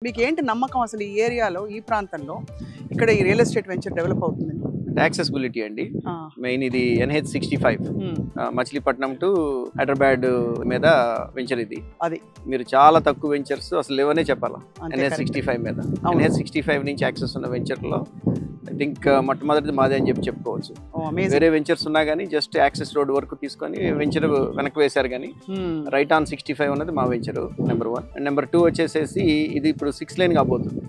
మీకేంటి నమ్మకం అసలు ఈ ఏరియాలో ఈ ప్రాంతంలో ఇక్కడ ఈ రియల్ ఎస్టేట్ వెంచర్ డెవలప్ అవుతుంది? యాక్సెసిబిలిటీ అండి. మెయిన్ ఇది NH65 మచిలీపట్నం టు హైదరాబాద్ మీద వెంచర్ ఇది. అది మీరు చాలా తక్కువ వెంచర్స్ అసలు లేవనే చెప్పాలా NH65 మీద. NH65 నుంచి యాక్సెస్ ఉన్న వెంచర్ లో ఐ థింక్ మొట్టమొదటిది మాదే అని చెప్పుకోవచ్చు. వేరే వెంచర్స్ ఉన్నా కానీ జస్ట్ యాక్సెస్ రోడ్ వరకు తీసుకొని వెంచర్ వెనక్కి వేశారు కానీ రైట్ ఆన్ 65 ఉన్నది మా వెంచర్ నెంబర్ 1. అండ్ నెంబర్ 2 వచ్చేసేసి ఇది ఇప్పుడు 6 లైన్ కాబోతుంది.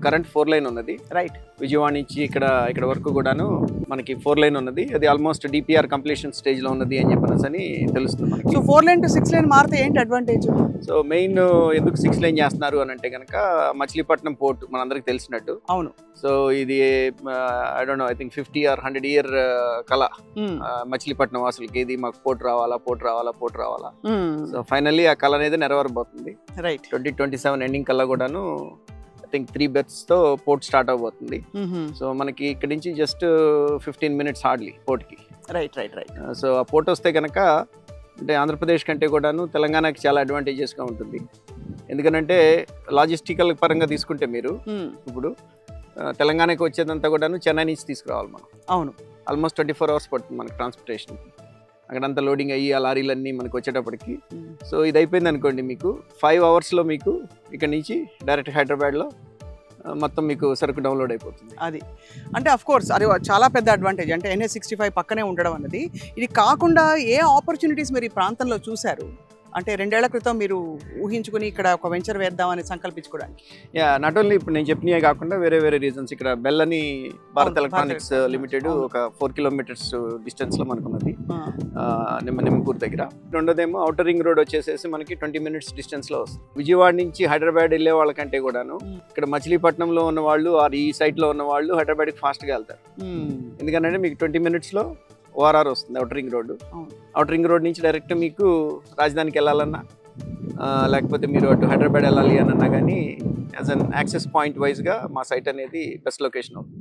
కరెంట్ 4 లైన్ ఉన్నది. రైట్, విజయవాడ నుంచి ఇక్కడ వరకు కూడాను మనకి 4 లైన్ ఉన్నది. అది ఆల్మోస్ట్ DPR కంప్లీషన్ స్టేజ్ లో ఉన్నది అని చెప్పేసి తెలుస్తుంది మనకి. సో 4 లైన్ టు 6 లైన్ మారితే ఏంటి అడ్వాంటేజ్? సో మెయిన్ ఎందుకు 6 లైన్ చేస్తున్నారు అని అంటే కనుక మచిలీపట్నం పోర్ట్ మనందరికి తెలిసినట్టు. అవును. సో ఇది I don't know, I think 50 or 100 year కళ మచిలీపట్నం వాసులకి. ఇది మాకు పోర్ట్ రావాలా. సో ఫైనల్లీ ఆ కళ అనేది నెరవేరబోతుంది. రైట్, 2027 ఎండింగ్ కల్లా కూడాను ఐ థింక్ 3 berths తో పోర్ట్ స్టార్ట్ అవబోతుంది. సో మనకి ఇక్కడ నుంచి జస్ట్ 15 minutes హార్డ్లీ పోర్ట్కి. రైట్. సో ఆ పోర్ట్ వస్తే కనుక అంటే ఆంధ్రప్రదేశ్ కంటే కూడాను తెలంగాణకి చాలా అడ్వాంటేజెస్గా ఉంటుంది. ఎందుకంటే లాజిస్టికల్ పరంగా తీసుకుంటే మీరు ఇప్పుడు తెలంగాణకి వచ్చేదంతా కూడాను చెన్నై నుంచి తీసుకురావాలి మనం. అవును, ఆల్మోస్ట్ 24 hours పడుతుంది మనకి ట్రాన్స్పోర్టేషన్కి. అక్కడంతా లోడింగ్ అయ్యి ఆ లారీలన్నీ మనకు వచ్చేటప్పటికి. సో ఇది అయిపోయింది అనుకోండి, మీకు 5 hours మీకు ఇక్కడ నుంచి డైరెక్ట్ హైదరాబాద్లో మొత్తం మీకు సరుకు డౌన్లోడ్ అయిపోతుంది. అది అంటే అఫ్ కోర్స్ అది చాలా పెద్ద అడ్వాంటేజ్. అంటే NH65 పక్కనే ఉండడం అన్నది. ఇది కాకుండా ఏ ఆపర్చునిటీస్ మీరు ఈ ప్రాంతంలో చూశారు? అంటే 2 ఏళ్ల క్రితం మీరు ఊహించుకుని ఇక్కడ ఒక వెంచర్ వేద్దామని సంకల్పించుకోవడానికి. నాట్ ఓన్లీ ఇప్పుడు నేను చెప్పినవే కాకుండా వేరే రీజన్స్. ఇక్కడ బెల్ అని భారత్ ఎలక్ట్రానిక్స్ లిమిటెడ్ ఒక 4 kilometers డిస్టెన్స్ లో మనకున్నది నిమ్మకూరు దగ్గర. రెండోదేమో ఔటర్ రింగ్ రోడ్ వచ్చేసేసి మనకి 20 minutes డిస్టెన్స్ లో వస్తుంది. విజయవాడ నుంచి హైదరాబాద్ వెళ్ళే వాళ్ళకంటే కూడాను ఇక్కడ మచిలీపట్నంలో ఉన్న వాళ్ళు ఆర్ ఈ సైట్ లో ఉన్న వాళ్ళు హైదరాబాద్కి ఫాస్ట్ గా వెళ్తారు. ఎందుకంటే మీకు 20 minutes లో ORR వస్తుంది, outer ring road. Outer ring road నుంచి డైరెక్ట్ మీకు రాజధానికి వెళ్ళాలన్నా లేకపోతే మీరు అటు హైదరాబాద్ వెళ్ళాలి అని అన్నా కానీ యాజ్ అన్ యాక్సెస్ పాయింట్ వైజ్గా మా సైట్ అనేది బెస్ట్ లొకేషన్ అవుతుంది.